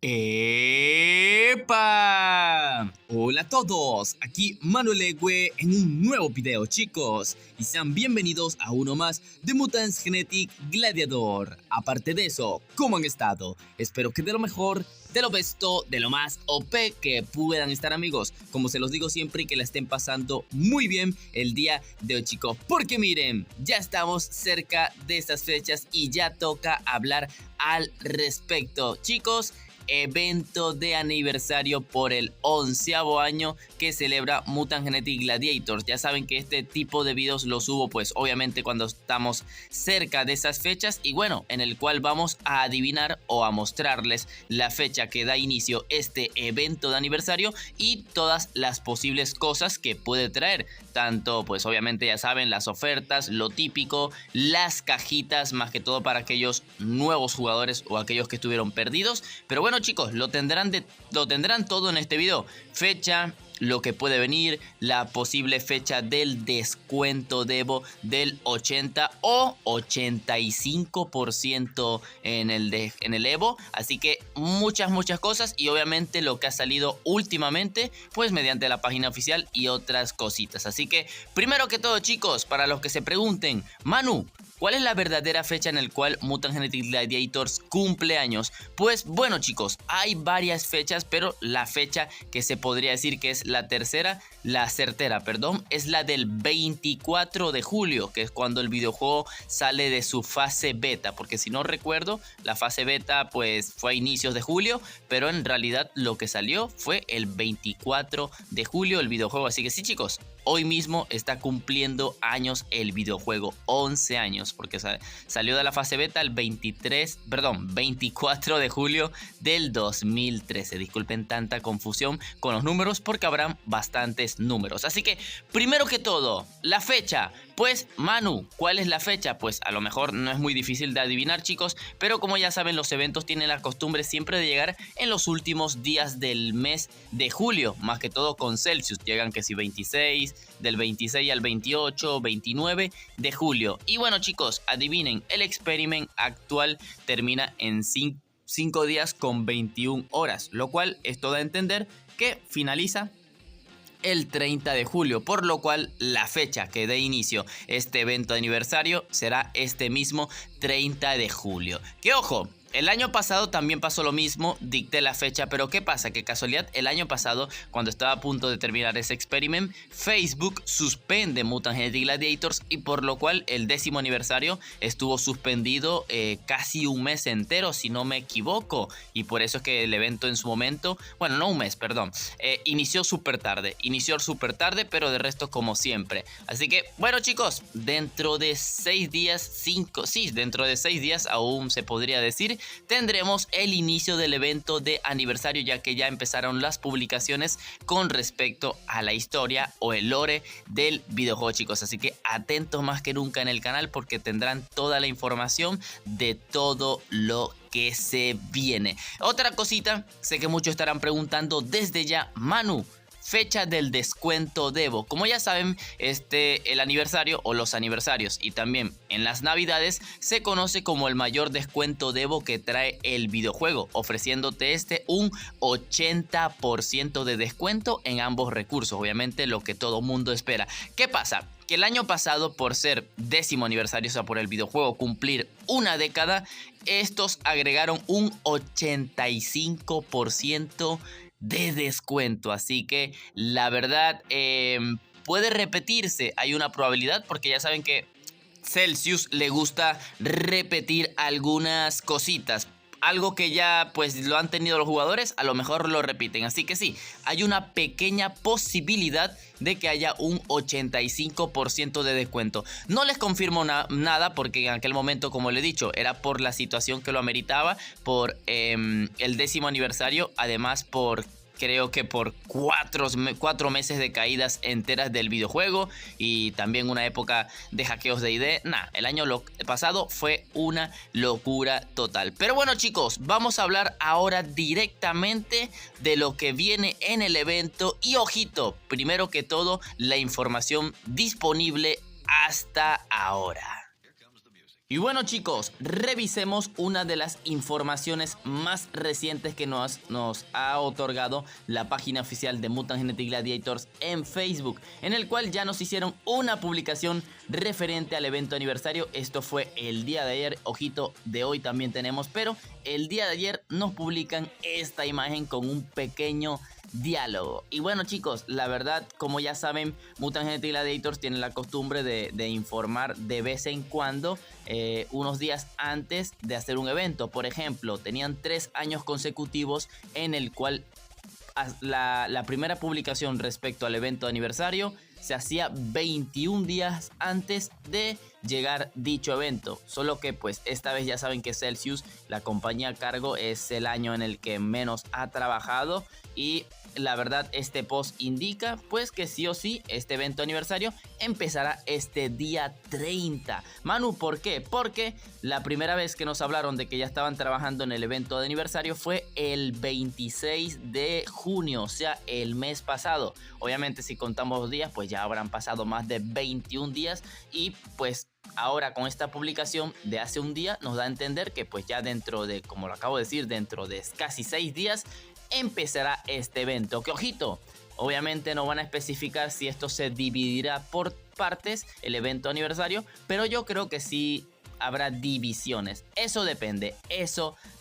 ¡Epa! Hola a todos, aquí Manuel Egue en un nuevo video, chicos, y sean bienvenidos a uno más de Mutants Genetic Gladiator. Aparte de eso, ¿cómo han estado? Espero que de lo mejor, de lo besto, de lo más OP que puedan estar, amigos. Como se los digo siempre, y que la estén pasando muy bien el día de hoy, chicos, porque miren, ya estamos cerca de estas fechas y ya toca hablar al respecto, chicos. Evento de aniversario por el 11º año que celebra Mutant Genetic Gladiators. Ya saben que este tipo de videos los subo pues obviamente cuando estamos cerca de esas fechas, y bueno, en el cual vamos a adivinar o a mostrarles la fecha que da inicio este evento de aniversario y todas las posibles cosas que puede traer. Tanto pues obviamente ya saben, las ofertas, lo típico, las cajitas, más que todo para aquellos nuevos jugadores o aquellos que estuvieron perdidos. Pero bueno, chicos, lo tendrán todo en este video. Fecha, lo que puede venir, la posible fecha del descuento de Evo del 80 o 85% en el Evo. Así que muchas cosas, y obviamente lo que ha salido últimamente pues mediante la página oficial y otras cositas. Así que primero que todo, chicos, para los que se pregunten, Manu, ¿cuál es la verdadera fecha en la cual Mutant Genetic Gladiators cumple años? Pues bueno, chicos, hay varias fechas, pero la fecha que se podría decir que es la certera, es la del 24 de julio, que es cuando el videojuego sale de su fase beta, porque si no recuerdo, la fase beta pues fue a inicios de julio, pero en realidad lo que salió fue el 24 de julio el videojuego. Así que sí, chicos, hoy mismo está cumpliendo años el videojuego, 11 años, porque salió de la fase beta el 24 de julio del 2013. Disculpen tanta confusión con los números, porque habrán bastantes números. Así que, primero que todo, la fecha. Pues, Manu, ¿cuál es la fecha? Pues a lo mejor no es muy difícil de adivinar, chicos, pero como ya saben, los eventos tienen la costumbre siempre de llegar en los últimos días del mes de julio, más que todo con Celsius. Llegan que si 26, del 26 al 28, 29 de julio. Y bueno, chicos, adivinen, el experiment actual termina en 5 días con 21 horas, lo cual esto da a entender que finaliza el 30 de julio, por lo cual la fecha que dé inicio este evento de aniversario será este mismo 30 de julio. Que ojo, el año pasado también pasó lo mismo, dicté la fecha, pero ¿qué pasa? Que casualidad, el año pasado, cuando estaba a punto de terminar ese experiment, Facebook suspende Mutant Genetic Gladiators, y por lo cual el 10º aniversario estuvo suspendido casi un mes entero, si no me equivoco, y por eso es que el evento en su momento, bueno, no un mes, perdón, inició súper tarde, pero de resto como siempre. Así que, bueno, chicos, dentro de 6 días, dentro de 6 días aún se podría decir, tendremos el inicio del evento de aniversario, ya que ya empezaron las publicaciones con respecto a la historia o el lore del videojuego, chicos. Así que atentos más que nunca en el canal, porque tendrán toda la información de todo lo que se viene. Otra cosita, sé que muchos estarán preguntando desde ya, Manu, fecha del descuento de Evo. Como ya saben, el aniversario o los aniversarios y también en las navidades se conoce como el mayor descuento de Evo que trae el videojuego, ofreciéndote un 80% de descuento en ambos recursos. Obviamente lo que todo mundo espera. ¿Qué pasa? Que el año pasado, por ser 10º aniversario, o sea, por el videojuego cumplir una década, estos agregaron un 85% de descuento. Así que la verdad puede repetirse, hay una probabilidad, porque ya saben que Celsius le gusta repetir algunas cositas. Algo que ya pues lo han tenido los jugadores, a lo mejor lo repiten. Así que sí, hay una pequeña posibilidad de que haya un 85% de descuento. No les confirmo nada, porque en aquel momento, como le he dicho, era por la situación que lo ameritaba, por el 10º aniversario, además por creo que por 4 meses de caídas enteras del videojuego y también una época de hackeos de ID. El año pasado fue una locura total. Pero bueno, chicos, vamos a hablar ahora directamente de lo que viene en el evento. Y ojito, primero que todo, la información disponible hasta ahora. Y bueno chicos, revisemos una de las informaciones más recientes que nos ha otorgado la página oficial de Mutant Genetic Gladiators en Facebook, en el cual ya nos hicieron una publicación referente al evento aniversario. Esto fue el día de ayer, ojito, de hoy también tenemos, pero el día de ayer nos publican esta imagen con un pequeño diálogo. Y bueno chicos, la verdad, como ya saben, Mutant Genetic Gladiators tiene la costumbre de informar de vez en cuando, unos días antes de hacer un evento. Por ejemplo, tenían 3 años consecutivos en el cual la primera publicación respecto al evento de aniversario se hacía 21 días antes de llegar dicho evento. Solo que pues esta vez ya saben que Celsius, la compañía a cargo, es el año en el que menos ha trabajado. Y la verdad, este post indica pues que sí o sí este evento aniversario empezará este día 30. Manu, ¿por qué? Porque la primera vez que nos hablaron de que ya estaban trabajando en el evento de aniversario fue el 26 de junio, o sea, el mes pasado. Obviamente si contamos los días, pues ya habrán pasado más de 21 días y pues ahora con esta publicación de hace un día nos da a entender que pues ya dentro de, como lo acabo de decir, dentro de casi 6 días empezará este evento. Que ojito, obviamente no van a especificar si esto se dividirá por partes, el evento aniversario, pero yo creo que sí habrá divisiones. Eso depende,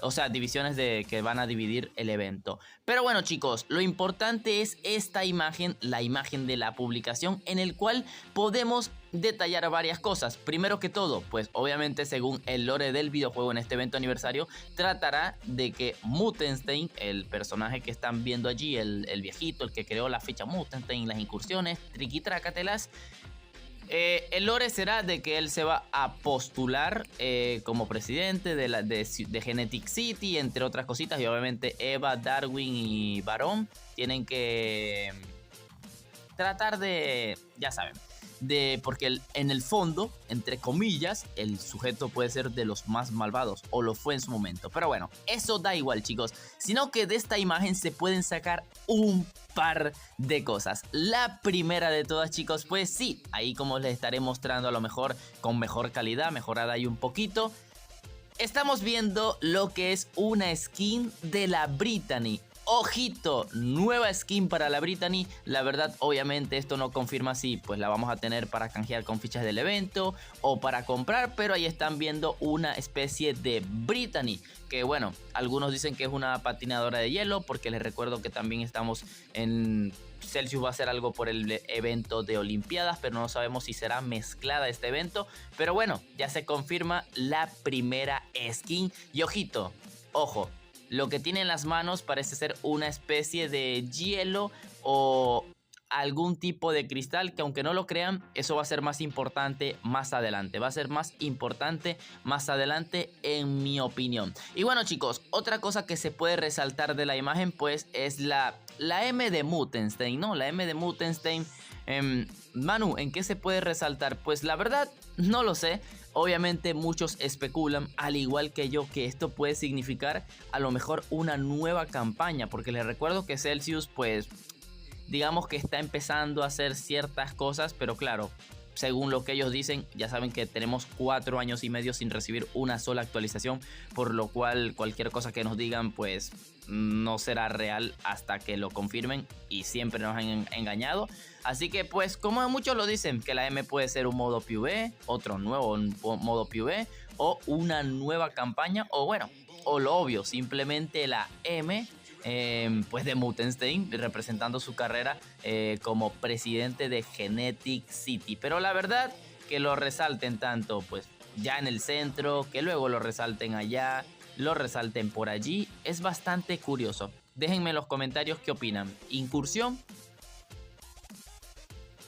o sea, divisiones de que van a dividir el evento. Pero bueno chicos, lo importante es esta imagen, la imagen de la publicación, en el cual podemos detallar varias cosas. Primero que todo, pues obviamente según el lore del videojuego en este evento aniversario, tratará de que Mutenstein, el personaje que están viendo allí, el viejito, el que creó la ficha Mutenstein, las incursiones, triquitrácatelas, el lore será de que él se va a postular como presidente de Genetic City, entre otras cositas. Y obviamente Eva, Darwin y Barón tienen que tratar de, ya saben, porque en el fondo, entre comillas, el sujeto puede ser de los más malvados, o lo fue en su momento. Pero bueno, eso da igual chicos, sino que de esta imagen se pueden sacar un par de cosas. La primera de todas chicos, pues sí, ahí como les estaré mostrando, a lo mejor con mejor calidad, mejorada ahí un poquito, estamos viendo lo que es una skin de la Brittany. Ojito, nueva skin para la Brittany. La verdad, obviamente esto no confirma si pues la vamos a tener para canjear con fichas del evento o para comprar, pero ahí están viendo una especie de Brittany, que bueno, algunos dicen que es una patinadora de hielo, porque les recuerdo que también estamos en Celsius, va a hacer algo por el evento de Olimpiadas, pero no sabemos si será mezclada este evento. Pero bueno, ya se confirma la primera skin. Y ojito, ojo, lo que tiene en las manos parece ser una especie de hielo o algún tipo de cristal, que aunque no lo crean, eso va a ser más importante más adelante. Va a ser más importante más adelante, en mi opinión. Y bueno chicos, otra cosa que se puede resaltar de la imagen pues es la M de Mutenstein, ¿no? La M de Mutenstein. Manu, ¿en qué se puede resaltar? Pues la verdad no lo sé. Obviamente muchos especulan, al igual que yo, que esto puede significar a lo mejor una nueva campaña, porque les recuerdo que Celsius pues digamos que está empezando a hacer ciertas cosas, pero claro, según lo que ellos dicen, ya saben que tenemos 4 años y medio sin recibir una sola actualización, por lo cual cualquier cosa que nos digan pues no será real hasta que lo confirmen, y siempre nos han engañado. Así que pues como muchos lo dicen, que la M puede ser un modo PvE, otro nuevo modo PvE, o una nueva campaña, o bueno, o lo obvio, simplemente la M pues de Mutenstein, representando su carrera como presidente de Genetic City. Pero la verdad, que lo resalten tanto pues ya en el centro, que luego lo resalten allá, lo resalten por allí, es bastante curioso. Déjenme en los comentarios qué opinan. ¿Incursión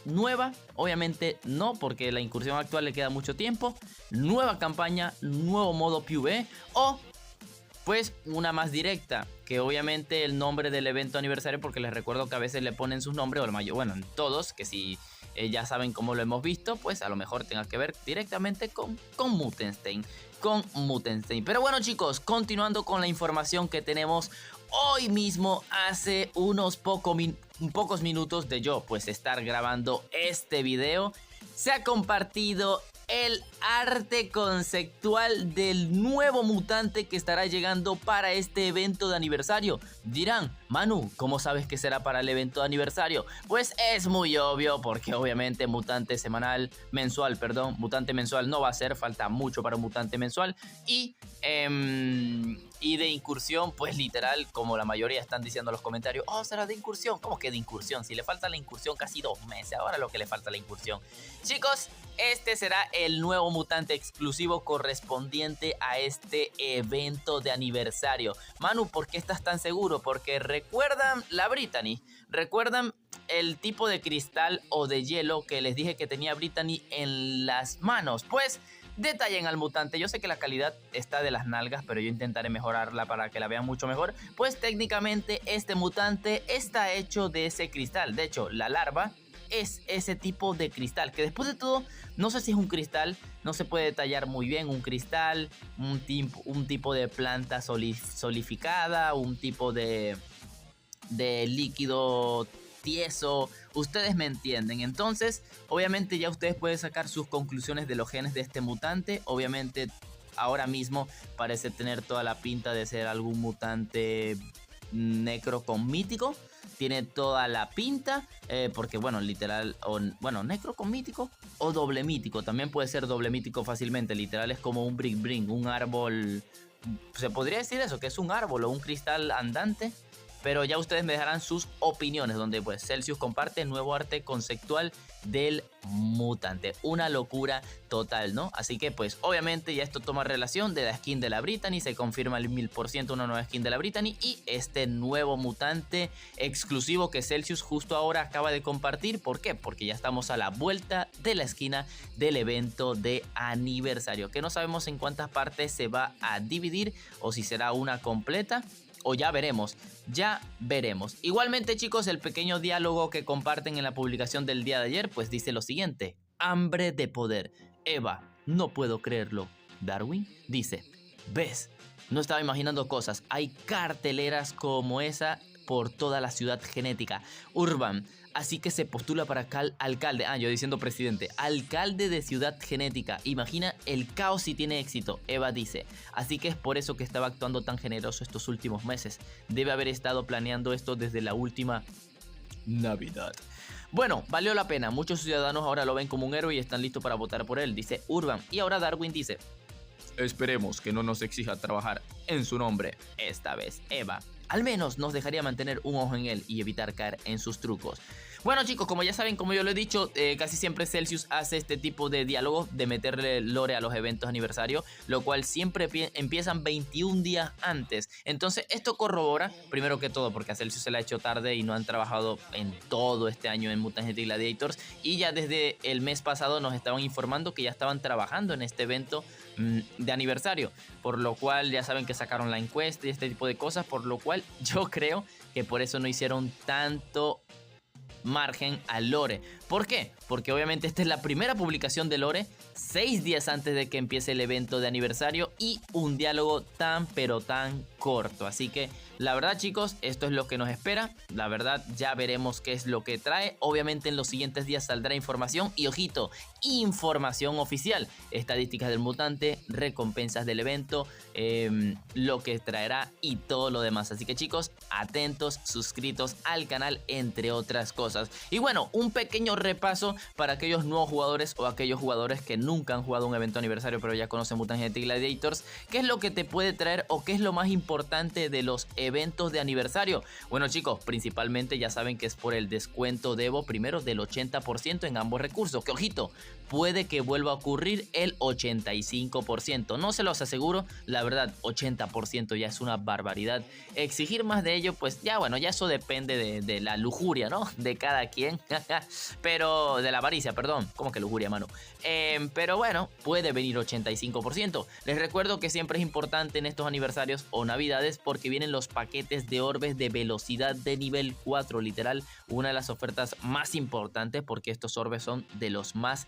nueva? Obviamente no, porque la incursión actual le queda mucho tiempo. Nueva campaña, nuevo modo PvE, o pues una más directa, que obviamente el nombre del evento aniversario, porque les recuerdo que a veces le ponen sus nombres, o el mayor, bueno, en todos, que si ya saben cómo lo hemos visto, pues a lo mejor tenga que ver directamente con Mutenstein. Pero bueno chicos, continuando con la información que tenemos hoy mismo, hace unos pocos minutos de yo pues estar grabando este video, se ha compartido el arte conceptual del nuevo mutante que estará llegando para este evento de aniversario. Dirán, Manu, ¿cómo sabes que será para el evento de aniversario? Pues es muy obvio, porque obviamente mutante mensual no va a ser, falta mucho para un mutante mensual. Y de incursión, pues literal, como la mayoría están diciendo en los comentarios, oh, será de incursión. ¿Cómo que de incursión? Si le falta la incursión casi 2 meses, ahora lo que le falta la incursión. Chicos, este será el nuevo mutante exclusivo correspondiente a este evento de aniversario. Manu, ¿por qué estás tan seguro? Porque recuerdan la Brittany, recuerdan el tipo de cristal o de hielo que les dije que tenía Brittany en las manos. Pues detallen al mutante. Yo sé que la calidad está de las nalgas, pero yo intentaré mejorarla para que la vean mucho mejor. Pues técnicamente este mutante está hecho de ese cristal. De hecho, la larva es ese tipo de cristal, que después de todo, no sé si es un cristal, no se puede detallar muy bien, un cristal, un tipo de planta solidificada, un tipo de líquido tieso, ustedes me entienden. Entonces, obviamente ya ustedes pueden sacar sus conclusiones de los genes de este mutante. Obviamente, ahora mismo parece tener toda la pinta de ser algún mutante necro con mítico. Tiene toda la pinta, porque bueno, literal, necro con mítico o doble mítico. También puede ser doble mítico fácilmente. Literal es como un brick, un árbol. Se podría decir eso, que es un árbol o un cristal andante. Pero ya ustedes me dejarán sus opiniones, donde pues Celsius comparte el nuevo arte conceptual del mutante. Una locura total, ¿no? Así que pues obviamente ya esto toma relación de la skin de la Brittany. Se confirma el 1000% una nueva skin de la Brittany. Y este nuevo mutante exclusivo que Celsius justo ahora acaba de compartir. ¿Por qué? Porque ya estamos a la vuelta de la esquina del evento de aniversario, que no sabemos en cuántas partes se va a dividir o si será una completa. O ya veremos. Igualmente, chicos, el pequeño diálogo que comparten en la publicación del día de ayer, pues dice lo siguiente. Hambre de poder. Eva, no puedo creerlo. Darwin dice, ¿ves? No estaba imaginando cosas. Hay carteleras como esa por toda la ciudad genética. Urban, así que se postula para alcalde. Yo diciendo presidente. Alcalde de ciudad genética. Imagina el caos si tiene éxito. Eva dice. Así que es por eso que estaba actuando tan generoso estos últimos meses. Debe haber estado planeando esto desde la última Navidad. Bueno, valió la pena. Muchos ciudadanos ahora lo ven como un héroe y están listos para votar por él, dice Urban. Y ahora Darwin dice, esperemos que no nos exija trabajar en su nombre esta vez, Eva. Al menos nos dejaría mantener un ojo en él y evitar caer en sus trucos. Bueno, chicos, como ya saben, como yo lo he dicho, casi siempre Celsius hace este tipo de diálogos de meterle lore a los eventos aniversario, lo cual siempre empiezan 21 días antes. Entonces esto corrobora, primero que todo, porque a Celsius se le ha hecho tarde y no han trabajado en todo este año en Mutant Genetic Gladiators, y ya desde el mes pasado nos estaban informando que ya estaban trabajando en este evento de aniversario, por lo cual ya saben que sacaron la encuesta y este tipo de cosas, por lo cual yo creo que por eso no hicieron tanto margen al lore. ¿Por qué? Porque obviamente esta es la primera publicación de lore 6 días antes de que empiece el evento de aniversario y un diálogo tan pero tan corto. Así que la verdad, chicos, esto es lo que nos espera. La verdad, ya veremos qué es lo que trae. Obviamente en los siguientes días saldrá información y, ojito, información oficial. Estadísticas del mutante, recompensas del evento, lo que traerá y todo lo demás. Así que, chicos, atentos, suscritos al canal, entre otras cosas. Y bueno, un pequeño repaso para aquellos nuevos jugadores o aquellos jugadores que nunca han jugado un evento aniversario pero ya conocen Mutant Genetic Gladiators. ¿Qué es lo que te puede traer o qué es lo más importante de los eventos de aniversario? Bueno, chicos, principalmente ya saben que es por el descuento de Evo primero del 80% en ambos recursos, que ojito, puede que vuelva a ocurrir el 85%, no se los aseguro, la verdad 80% ya es una barbaridad. Exigir más de ello, pues ya bueno, ya eso depende de la lujuria, ¿no? De cada quien, pero de la avaricia, perdón, ¿cómo que lujuria, mano? Pero bueno, puede venir 85%. Les recuerdo que siempre es importante en estos aniversarios o navidades porque vienen los paquetes de orbes de velocidad de nivel 4, literal, una de las ofertas más importantes porque estos orbes son de los más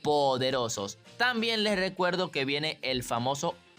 poderosos. También les recuerdo que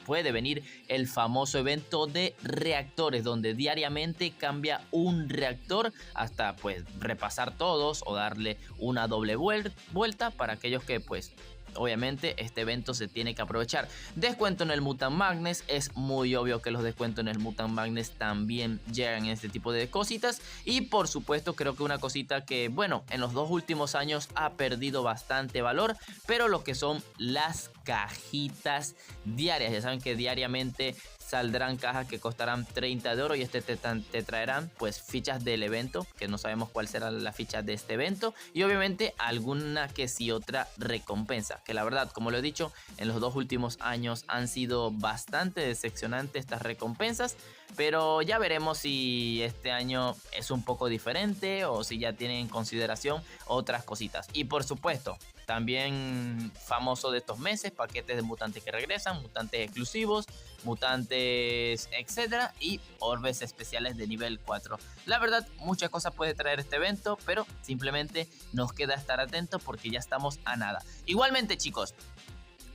puede venir el famoso evento de reactores, donde diariamente cambia un reactor hasta pues repasar todos o darle una doble vuelta para aquellos que pues obviamente este evento se tiene que aprovechar. Descuento en el Mutant Madness, es muy obvio que los descuentos en el Mutant Madness también llegan en este tipo de cositas. Y por supuesto creo que una cosita que, bueno, en los 2 últimos años ha perdido bastante valor, pero lo que son las cajitas diarias. Ya saben que diariamente saldrán cajas que costarán 30 de oro y te traerán pues fichas del evento, que no sabemos cuál será la ficha de este evento, y obviamente alguna que sí otra recompensa, que la verdad, como lo he dicho, en los 2 últimos años han sido bastante decepcionantes estas recompensas, pero ya veremos si este año es un poco diferente o si ya tienen en consideración otras cositas. Y por supuesto, también famoso de estos meses, paquetes de mutantes que regresan, mutantes exclusivos, mutantes, etcétera, y orbes especiales de nivel 4. La verdad, muchas cosas puede traer este evento, pero simplemente nos queda estar atentos porque ya estamos a nada. Igualmente, chicos,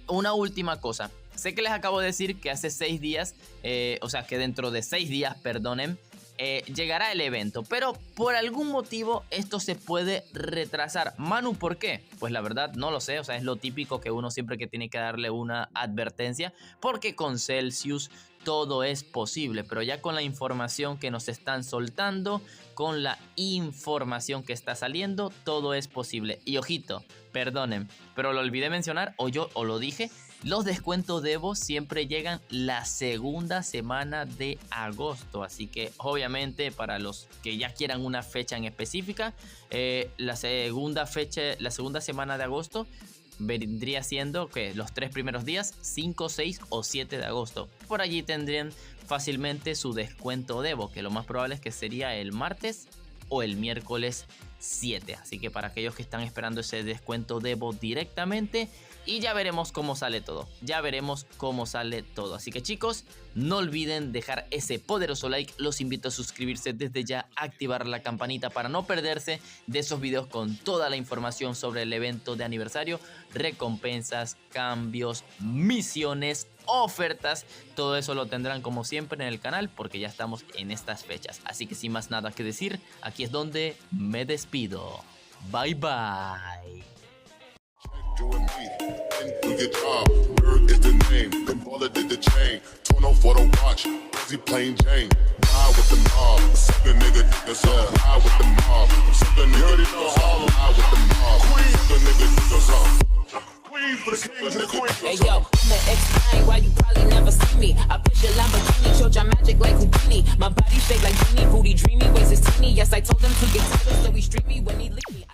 una última cosa. Sé que les acabo de decir que hace 6 días, o sea, que dentro de 6 días, perdonen, llegará el evento, pero por algún motivo esto se puede retrasar. Manu, ¿por qué? Pues la verdad no lo sé, o sea, es lo típico que uno siempre que tiene que darle una advertencia, porque con Celsius todo es posible, pero ya con la información que nos están soltando, con la información que está saliendo, todo es posible. Y ojito, perdonen, pero lo olvidé mencionar, o lo dije, los descuentos de Evo siempre llegan la segunda semana de agosto, así que obviamente para los que ya quieran una fecha en específica, la segunda semana de agosto vendría siendo que los 3 primeros días, 5, 6 o 7 de agosto. Por allí tendrían fácilmente su descuento de Evo, que lo más probable es que sería el martes o el miércoles 7. Así que para aquellos que están esperando ese descuento de Evo directamente, y ya veremos cómo sale todo. Así que chicos, no olviden dejar ese poderoso like. Los invito a suscribirse desde ya, activar la campanita para no perderse de esos videos con toda la información sobre el evento de aniversario, recompensas, cambios, misiones, ofertas. Todo eso lo tendrán como siempre en el canal porque ya estamos en estas fechas. Así que sin más nada que decir, aquí es donde me despido. Bye bye. Doing me, and do your job. Bird is the name, the bullet did the chain. Torn off for the watch, busy plain Jane. Ride with the mob, suck a nigga, that's all. Ride with the mob, suck a nigga, that's all. Ride with the mob, suck a nigga, that's all. Queen for the kings and the queen. Hey yo, I'ma explain why you probably never see me. I push a Lamborghini, show your magic like Houdini. My body shaped like genie, booty dreamy, waist is teeny. Yes, I told him to get tighter, so he streamed me when he leave me.